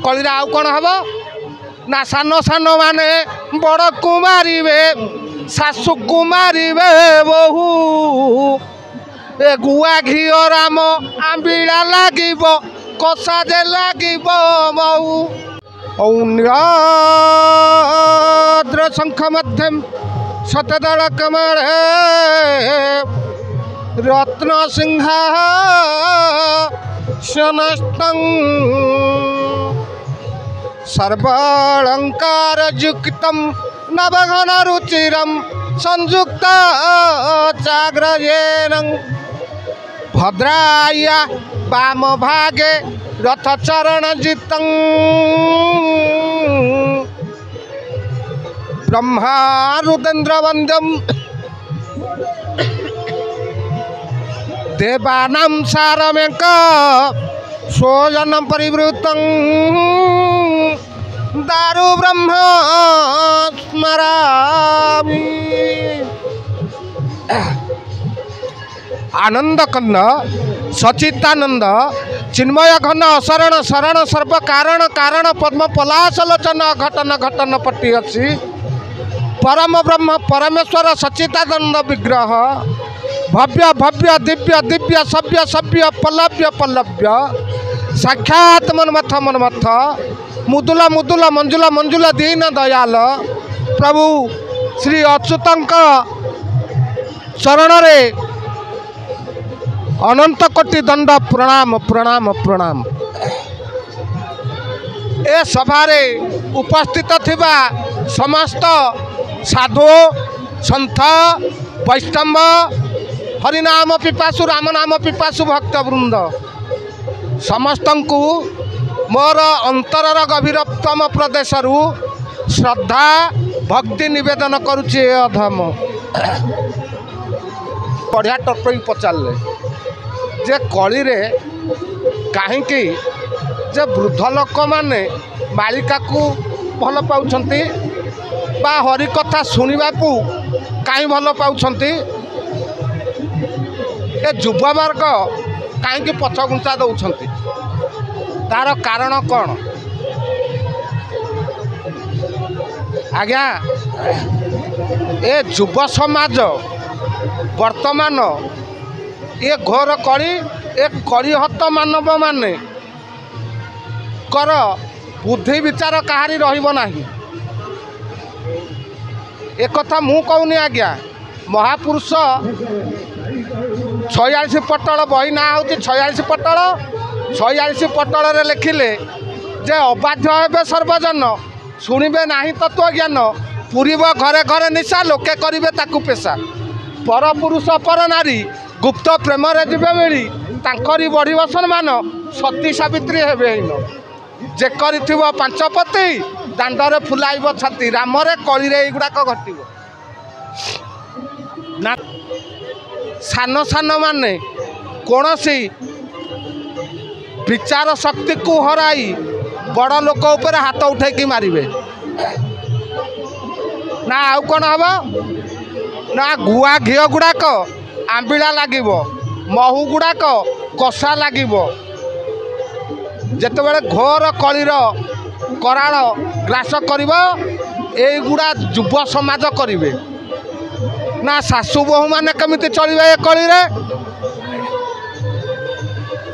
कलिरा आउ कौन हम ना सान सान माने बड़ को मारे शाशु को मारे बहु ए गुआ घी राम आंबिड़ा लगे कषा जे लगे मऊ औद्र शंख मध्यम शतदल कमल रत्न सिंहासनस्थं सर्वालंकार युक्तम नवघन रुचिरम संयुक्त चाग्रजेन भद्राया वाम भागे रथ चरण जितं ब्रह्मा रुद्र वंद्यम देवानां सारमेक स्वजन परिवृतं दारु ब्रह्म स्मरामि आनंद कन्न सचितानंद चिन्मय घन शरण शरण सर्व कारण कारण पद्म पलाश लोचन घटन घटन पट्टी अच्छी परम ब्रह्म परमेश्वर सचितानंद विग्रह भव्य भव्य दिव्य दिव्य सभ्य सभ्य पल्लव्य पल्लव्य साक्षात मनमथ मनमथ मुदुल मुदुल मंजुल मंजुल दीन दयाल प्रभु श्री अच्युतंक चरण रे अनंत कोटि दंड प्रणाम प्रणाम प्रणाम। ए सभारे उपस्थित थिबा समस्त साधु संत वैष्णव हरिनाम पिपासु राम नाम पिपासु भक्त वृंद समस्त को मोर अंतरर गभीरतम प्रदेश श्रद्धा भक्ति निवेदन करुचे अधम बढ़िया टपई पचारे जे कली रे कहीं जे वृद्ध लोक माने बालिका को भल पाउछंती बा हरि कथा सुनिबा को कहीं भल पाउछंती ए युवा वर्ग कहीं पछघुंचा दौरान तार कारण कौन आज्ञा ए युव समाज वर्तमान ये घोर कली एक कलिहत मानव माने कर बुद्धि विचार कहारी रहिबो नाही एक कथा मु कहूनी आज्ञा महापुरुष 46 पटल बही ना हूँ 46 पटल 46 पटल लिखिले जे अबाध्य हे सर्वजन शुणे ना तत्व ज्ञान पूरीब घरे घरे निशा लोके करेंगे ताकू पेशा पर पुरुष पर नारी गुप्त प्रेम जीवे मिली तांकरी बढ़िब सम्मान सती सावित्री हेबे जे करिथिब पांचपति दांडरे फुलाइब छाती रामरे कलिरे एगुड़ाक घटिब ना सान सान माने कौन सी विचार शक्ति को हराई बड़ लोक उपर हाथ उठे मारे ना आउ कौन हम ना गुआ घी गुड़ाक आंबिड़ा लगे महू गुड़ाक कषा लगे जितेबाला घोर कलीर कराल ग्रास कर गुड़ा युव समाज करेंगे ना शाशु बहु मान कमी चलिए ए कली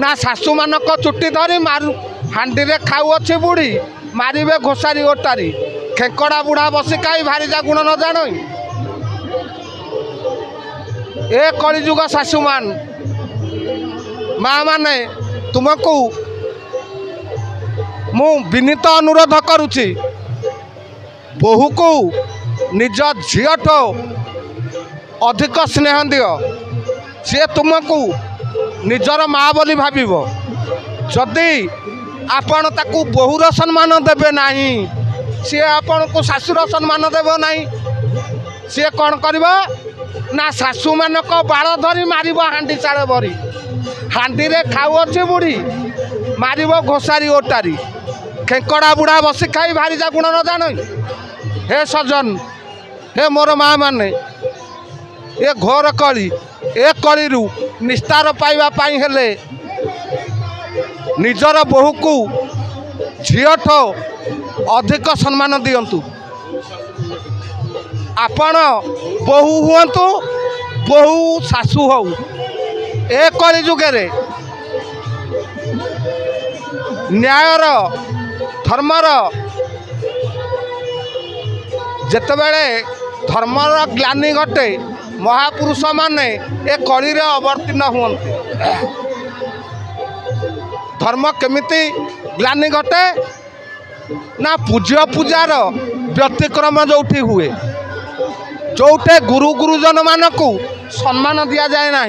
ना शाशु मानक चुट्टी धरी मारू हांडी रे खाऊ अच्छी बुढ़ी मारे घोषारी ओटारी खेकड़ा बुढ़ा बसी कहीं भारी जा गुण न जान ए कलिजुग शाशुमान माँ माने तुमको मु विनीत अनुरोध करुची बहु को निज झीठ अधिक स्नेह दियो सी तुमको निजर माँ बोली भाविब जदि आपण ताकू बहुर सम्मान देवे नहीं सी आपण को शाशुर सम्मान देव नहीं सी कौन कर ना शाशु मानक बाड़ धरी मार हांडी चाड़े भरी हांडी रे खाऊ अच्छी बुढ़ी मार घोषारी ओटारी खेकड़ा बुढ़ा बसी खाई भारी जा गुण न जान हे सज्जन हे मोर माँ माने ये घोर कली ए कली निस्तार पाइबा हेले निजर बहु को झीठ अधिक सम्मान दियंतु आपण बहु हुअंतु बहु शाशु हो ए कली जुगे न्यायर धर्मर जेतेबेले धर्मर ग्लानि घटे महापुरुष माने ए कली रे अवर्तीर्ण हुअन्ति धर्म केमिति ग्लानि घटे ना पूज्य पूजार व्यतिक्रम जोठी हुए जोठे गुरु गुरुजन मानक सम्मान दिया जाए ना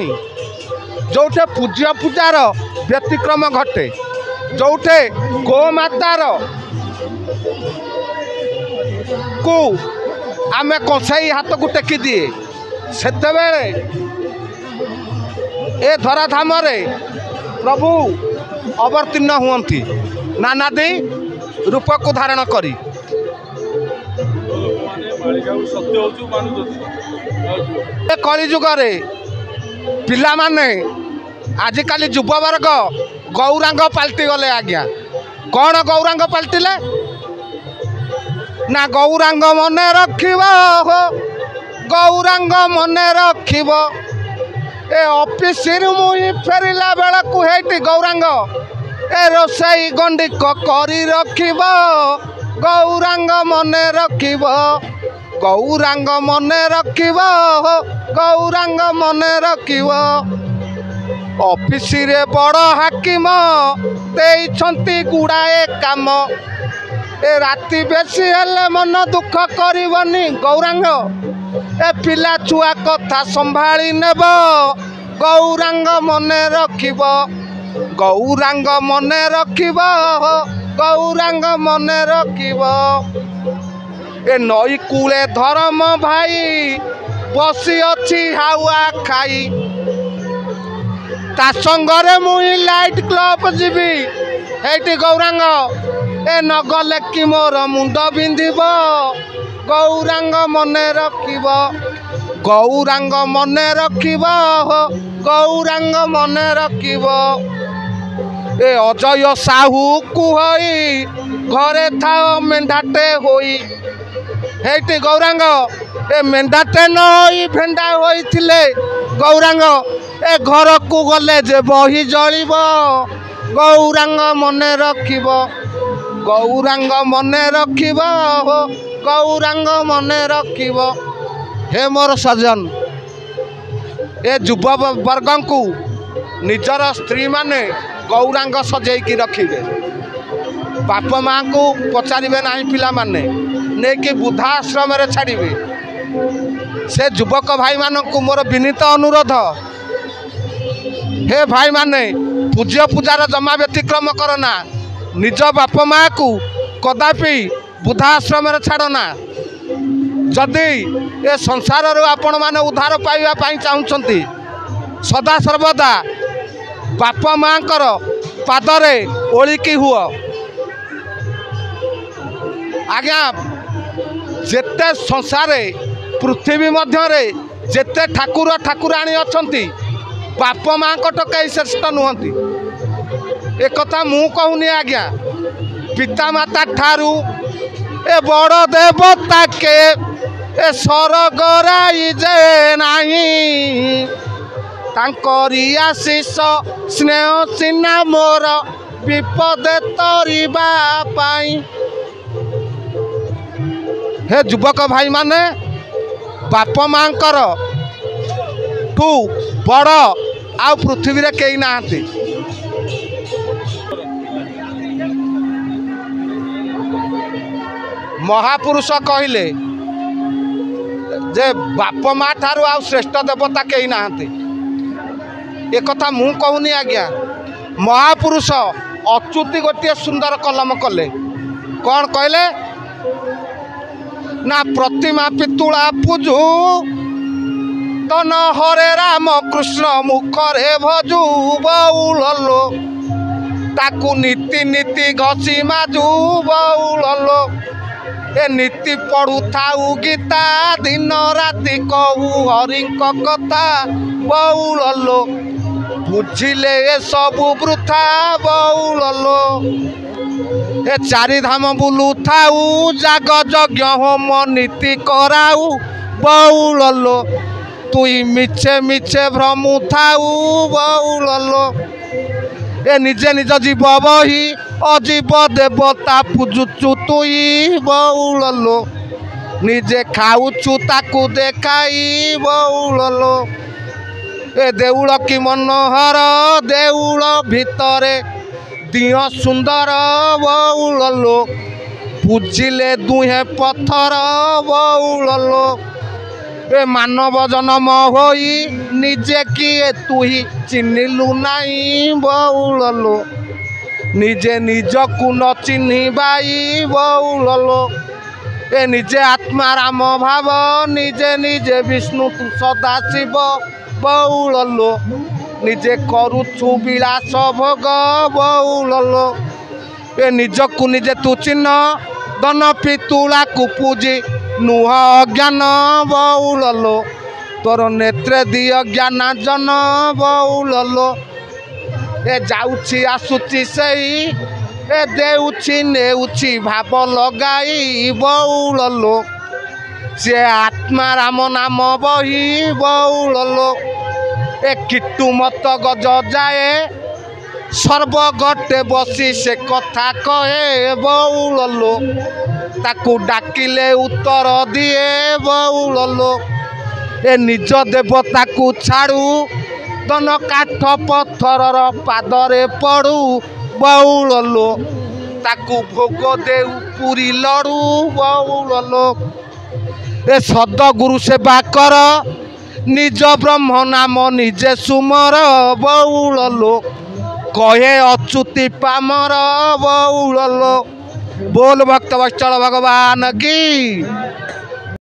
जोठे पूज्य पूजार व्यतिक्रम घटे जोठे गोमातार को आमे कसाई हाथ को टेकी दिए सेतेबेले ए धराधाम रे प्रभु अवर्तीर्ण हुअन्ति नानादी रूप को धारण करी कली जुगरे पिला माने आजिकाली युववर्ग गौरांग पाल्टी गले आज्ञा कौन गौरांग पाल्टिले ना गौरांग मने रखिब हो गौरांग मने रखिब ए ऑफिस मुई फेरिला बेला को हेटी गौरांग ए रोसई गंडी करी रखिब गौरांग मने रखिब गौरांग मने रखिब हो गौरांग मने रखिब ऑफिस रे बड़ हाकिम देइछंती गुड़ाए काम ए राति बेसी हेले मन दुख करबनी गौरांग ए पिला छुआ कथा संभाली नेब गौरांग मने रखिब गौरांग मने रखिब गौरांग मने रखिब ए नई कूले धर्म भाई बसी अच्छी हावा खाई ता संगरे मुई लाइट क्लब जीवी हेटी गौरांग ए नगले कि मोर मुंड बिंधिब गौरांग मने रखिब गौरांग मने रखिब गौरांग मने रखिब ए अजय साहू कुहई घरे थाओ मेंढाटे होई हेटी गौरांग ए मेंढाटे नई भेंडा होइथिले गौरांग ए घर को गले जे बही जलिब गौरांग मने रखिब गौरांग मने रखिब गौरांग मने रखिब हे मोर सजन ए युव वर्ग को निजर स्त्री माने गौरांग सजेकी रखिबे बाप माँ को पचारे ना पिला माने नहीं कि वृद्धाश्रम छाड़े से युवक भाई मानक मोर विनीत अनुरोध हे भाई माने पूज्य पूजार जमा व्यतिक्रम करना निज बाप माँ को कदापि वृद्धाश्रम छाड़ना जदि ए संसार आपण मैंने उद्धार पाइबा चाहते सदा सर्वदा बाप माँ पादरे ओलिकी हुआ आज्ञा जेते संसार पृथ्वी मध्य जेते ठाकुर ठाकुराणी अच्छी बाप माँ कई श्रेष्ठ नुहति एक मु कहूनी आज्ञा पिता माता ठारू ए बड़ देवता के ए स्वर्ग राइजे नाही तांकरी आशीष स्नेह सिन्हा मोर विपदे तरिबा पाई हे युवक भाई माने बाप माँ ठू बड़ आ पृथ्वी रे कई नाहांती महापुरुष कहले जे बाप माँ ठारू आ श्रेष्ठ देवता कई नाहांती एक कथा मु कहूनी आज्ञा महापुरुष अच्युति गोटे सुंदर कलम कले कौन कहले ना प्रतिमा पितुला पूजू तन हरे राम कृष्ण मुखरे भजू बउलो ताकू नीति नीति घसी माजू बउलो ए नीति पढ़ू थाऊ गीता दिन राति कहू हरि कथा बउलो बुझिले ए सबु वृथा बउलो ए चारि धाम बुलू थाऊ जाग यज्ञ होम नीति कराऊ बउल लो तुई मिछे मिछे भ्रमु थाऊ बउल लो ए निजे निज जीव बही अजीव देवता पूजुचु तुई बउल लो निजे खाऊचु ताकू देखाई बउल लो ए देउल की मनोहर देउल भितरे दिह सुंदर बउल लो पूजिले दुहे पत्थर बउल लो ए मानव जन्म होई निजे किए तुही चिन्हिलु नाई बउल लो निजे निज को न चिन्हि बाई बउल लो ए निजे आत्मा राम भाव निजे निजे विष्णु तू सदा शिव बउल लो निजे करुछु विलास भोग बउल लो ए निज को निजे तू चिन्ह धन पितुला को पूजी नुह अज्ञान बउल लो तोर नेत्रे दिय ज्ञान जन बउल लो ए जाउछि आसुछि सेई ए देउछि नेउछि भाव लगाई बउल लो से आत्मा राम नाम बही बउल लो ए किट्टू मत गज जाए सर्वगटे बसी से कथा कहे बउल लो ताकू डाकिले उत्तर दिए बउल लो ए निज देवता को छाड़ू दन काठ पत्थर पादरे पड़ू बउल लो ताकू भोग देऊ पूरी लड़ू बउल लो ए सदगुरु सेवा कर निज ब्रह्म नाम निजे सुमर बउल लो कहे अच्युति पामर बउल लो बोल भक्त वत्सल भगवान की।